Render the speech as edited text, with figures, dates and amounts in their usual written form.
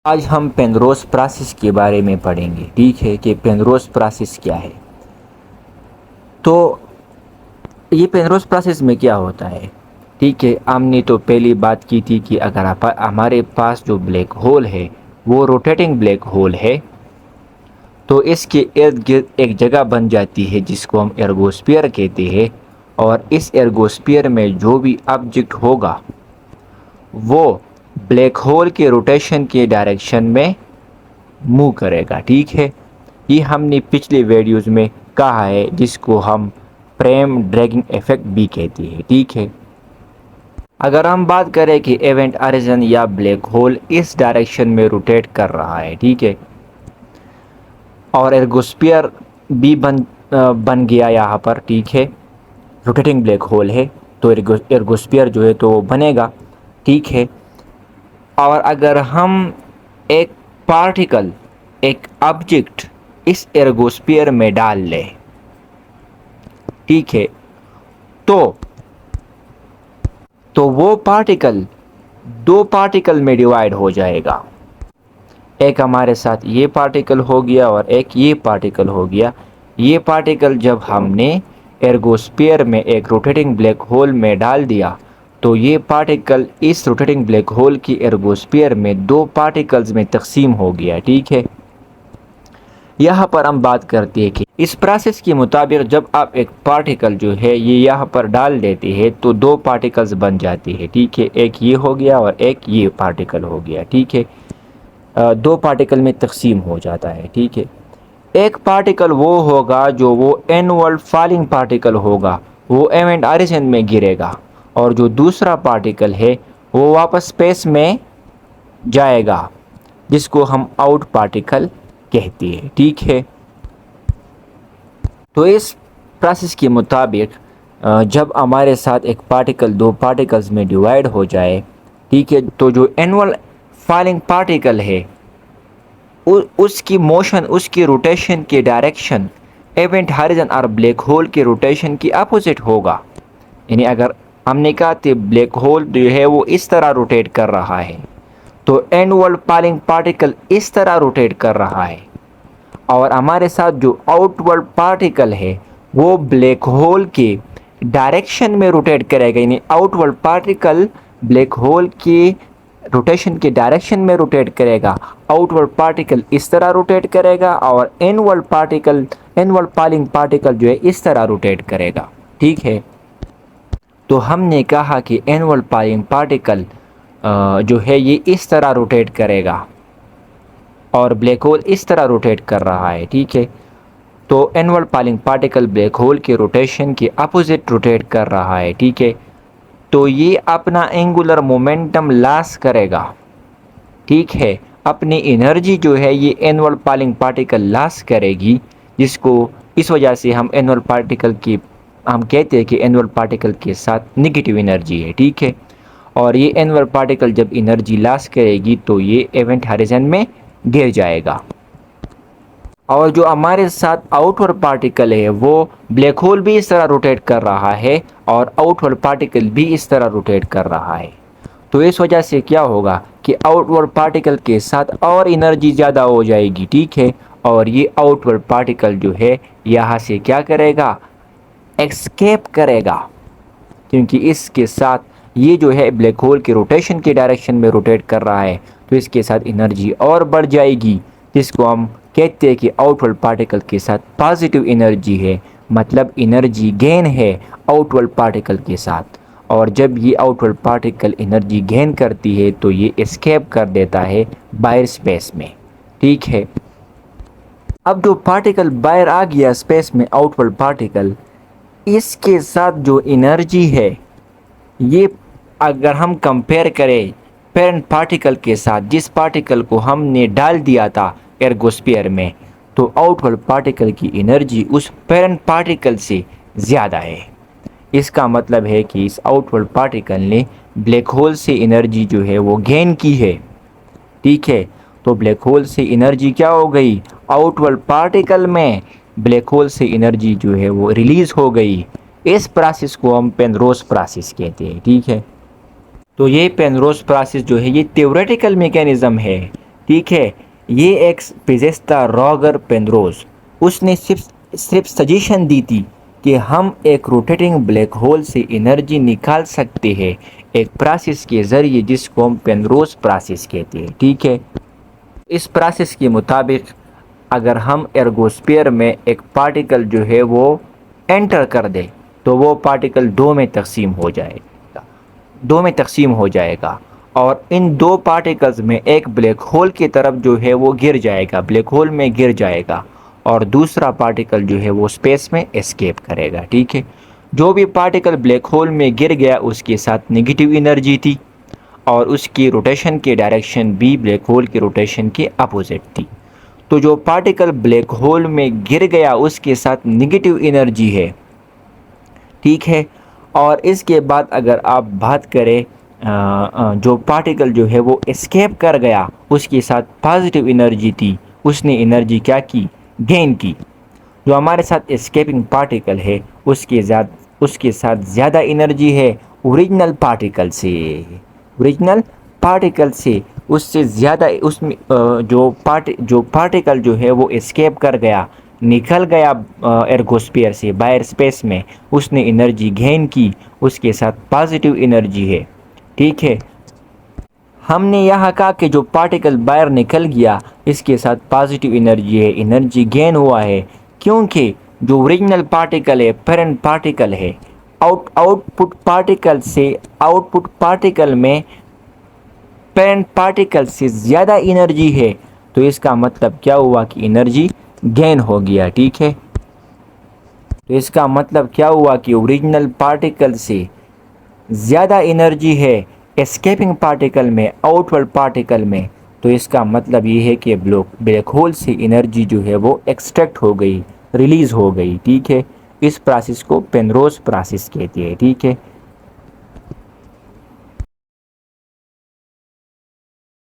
आज हम Penrose process के बारे में पढ़ेंगे। ठीक है कि पेनरोस प्रोसेस क्या है। तो ये पेनरोस प्रोसेस में क्या होता है। ठीक है, हमने तो पहली बात की थी कि अगर हमारे पास जो ब्लैक होल है वो रोटेटिंग ब्लैक होल है, तो इसके इर्द गिर्द एक जगह बन जाती है जिसको हम एर्गोस्फीयर कहते हैं। और इस एर्गोस्फीयर में जो भी ऑब्जेक्ट होगा वो ब्लैक होल के रोटेशन के डायरेक्शन में मूव करेगा। ठीक है, ये हमने पिछले वीडियोज़ में कहा है, जिसको हम फ्रेम ड्रैगिंग इफेक्ट भी कहते हैं। ठीक है, अगर हम बात करें कि इवेंट हॉरिजन या ब्लैक होल इस डायरेक्शन में रोटेट कर रहा है, ठीक है, और एर्गोस्फीयर भी बन गया यहाँ पर। ठीक है, रोटेटिंग ब्लैक होल है तो एर्गोस्फीयर जो है तो वो बनेगा। ठीक है, और अगर हम एक पार्टिकल, एक ऑब्जेक्ट इस एर्गोस्फीयर में डाल लें, ठीक है, तो वो पार्टिकल दो पार्टिकल में डिवाइड हो जाएगा। एक हमारे साथ ये पार्टिकल हो गया और एक ये पार्टिकल हो गया। ये पार्टिकल जब हमने एर्गोस्फीयर में एक रोटेटिंग ब्लैक होल में डाल दिया तो ये पार्टिकल इस रोटेटिंग ब्लैक होल की एर्गोस्फीयर में दो पार्टिकल्स में तकसीम हो गया। ठीक है, यहाँ पर हम बात करते हैं कि इस प्रोसेस के मुताबिक जब आप एक पार्टिकल जो है ये यहाँ पर डाल देते हैं तो दो पार्टिकल्स बन जाते हैं। ठीक है, एक ये हो गया और एक ये पार्टिकल हो गया। ठीक है, दो पार्टिकल में तकसीम हो जाता है। ठीक है, एक पार्टिकल वो होगा जो वो एनुअल फॉलिंग पार्टिकल होगा, वो इवेंट हॉरिजन में गिरेगा, और जो दूसरा पार्टिकल है वो वापस स्पेस में जाएगा, जिसको हम आउट पार्टिकल कहते हैं। ठीक है, तो इस प्रोसेस के मुताबिक जब हमारे साथ एक पार्टिकल दो पार्टिकल्स में डिवाइड हो जाए, ठीक है, तो जो एनुअल फॉलिंग पार्टिकल है उसकी मोशन, उसकी रोटेशन के डायरेक्शन इवेंट हॉरिजन और ब्लैक होल के रोटेशन की अपोजिट होगा। यानी अगर हमने कहा कि ब्लैक होल जो है वो इस तरह रोटेट कर रहा है तो एनुअल फॉलिंग पार्टिकल इस तरह रोटेट कर रहा है, और हमारे साथ जो आउटवर्ड पार्टिकल है वो ब्लैक होल के डायरेक्शन में रोटेट करेगा। यानी आउटवर्ड पार्टिकल ब्लैक होल के रोटेशन के डायरेक्शन में रोटेट करेगा, आउटवर्ड पार्टिकल इस तरह रोटेट करेगा और inward particle, inward falling particle जो है इस तरह रोटेट करेगा। ठीक है, तो हमने कहा कि इनवर्ड फॉलिंग पार्टिकल जो है ये इस तरह रोटेट करेगा और ब्लैक होल इस तरह रोटेट कर रहा है। ठीक है, तो inward falling particle black hole के रोटेशन के अपोजिट रोटेट कर रहा है। ठीक है, तो ये अपना एंगुलर मोमेंटम लॉस करेगा। ठीक है, अपनी एनर्जी जो है ये इनवर्ड फॉलिंग पार्टिकल लॉस करेगी, जिसको इस वजह से हम इनवर्ड पार्टिकल की हम कहते हैं कि इनवर्ड पार्टिकल के साथ नेगेटिव एनर्जी है। ठीक है, और ये इनवर्ड पार्टिकल जब एनर्जी लॉस करेगी तो ये इवेंट हॉरिजन में गिर जाएगा। और जो हमारे साथ आउटवर्ड पार्टिकल है वो ब्लैक होल भी इस तरह रोटेट कर रहा है और आउटवर्ड पार्टिकल भी इस तरह रोटेट कर रहा है। तो इस वजह से क्या होगा कि आउटवर्ड पार्टिकल के साथ और एनर्जी ज़्यादा हो जाएगी। ठीक है, और ये आउटवर्ड पार्टिकल जो है यहाँ से क्या करेगा, एस्केप करेगा, क्योंकि इसके साथ ये जो है ब्लैक होल के रोटेशन के डायरेक्शन में रोटेट कर रहा है, तो इसके साथ एनर्जी और बढ़ जाएगी, जिसको हम कहते हैं कि आउटवर्ड पार्टिकल के साथ पॉजिटिव एनर्जी है, मतलब एनर्जी गेन है आउटवर्ड पार्टिकल के साथ। और जब ये आउटवर्ड पार्टिकल एनर्जी गेन करती है तो ये एस्केप कर देता है बाहर स्पेस में। ठीक है, अब जो पार्टिकल बाहर आ गया स्पेस में, आउटवर्ड पार्टिकल, इसके साथ जो एनर्जी है ये अगर हम कंपेयर करें पेरेंट पार्टिकल के साथ, जिस पार्टिकल को हमने डाल दिया था एर्गोस्फीयर में, तो आउटवर्ड पार्टिकल की एनर्जी उस पेरेंट पार्टिकल से ज़्यादा है। इसका मतलब है कि इस आउटवर्ड पार्टिकल ने ब्लैक होल से एनर्जी जो है वो गेन की है। ठीक है, तो ब्लैक होल से एनर्जी क्या हो गई, आउटवर्ड पार्टिकल में ब्लैक होल से एनर्जी जो है वो रिलीज़ हो गई। इस प्रोसेस को हम पेनरोस प्रोसेस कहते हैं। ठीक है, तो ये पेनरोस प्रोसेस जो है ये थ्योरेटिकल मैकेनिज़्म है, ठीक है। ये एक फिजिस्ट था रॉगर पेनरोज, उसने सिर्फ सजेशन दी थी कि हम एक रोटेटिंग ब्लैक होल से एनर्जी निकाल सकते हैं एक प्रोसेस के ज़रिए जिसको हम पेनरोज प्रोसेस कहते हैं। ठीक है। इस प्रोसेस के मुताबिक अगर हम एर्गोस्फीयर में एक पार्टिकल जो है वो एंटर कर दे तो वो पार्टिकल दो में तकसीम हो जाएगा और इन दो पार्टिकल्स में एक ब्लैक होल की तरफ जो है वो गिर जाएगा, ब्लैक होल में गिर जाएगा, और दूसरा पार्टिकल जो है वो स्पेस में एस्केप करेगा। ठीक है। जो भी पार्टिकल ब्लैक होल में गिर गया उसके साथ नेगेटिव एनर्जी थी और उसकी रोटेशन की डायरेक्शन भी ब्लैक होल की रोटेशन के अपोजिट थी। तो जो पार्टिकल ब्लैक होल में गिर गया उसके साथ नेगेटिव एनर्जी है। ठीक है। और इसके बाद अगर आप बात करें जो पार्टिकल जो है वो एस्केप कर गया उसके साथ पॉजिटिव एनर्जी थी, उसने एनर्जी क्या की, गेन की। जो हमारे साथ एस्केपिंग पार्टिकल है उसके साथ ज़्यादा एनर्जी है ओरिजिनल पार्टिकल से उससे ज़्यादा उसमें जो पार्टिकल जो है वो एस्केप कर गया, निकल गया एर्गोस्फीयर से बाहर स्पेस में, उसने एनर्जी गेन की, उसके साथ पॉजिटिव एनर्जी है। ठीक है। हमने यहाँ कहा कि जो पार्टिकल बाहर निकल गया इसके साथ पॉजिटिव एनर्जी है, एनर्जी गेन हुआ है, क्योंकि जो ओरिजिनल पार्टिकल है, पेरेंट पार्टिकल है, आउटपुट पार्टिकल में पेरेंट पार्टिकल से ज़्यादा एनर्जी है, तो इसका मतलब क्या हुआ कि एनर्जी गेन हो गया। ठीक है। तो इसका मतलब क्या हुआ कि ओरिजिनल पार्टिकल से ज़्यादा एनर्जी है एस्केपिंग पार्टिकल में, आउटवर्ड पार्टिकल में, तो इसका मतलब ये है कि ब्लैक होल से एनर्जी जो है वो एक्सट्रैक्ट हो गई, रिलीज़ हो गई। ठीक है। इस प्रोसेस को पेनरोज प्रोसेस कहते हैं। ठीक है।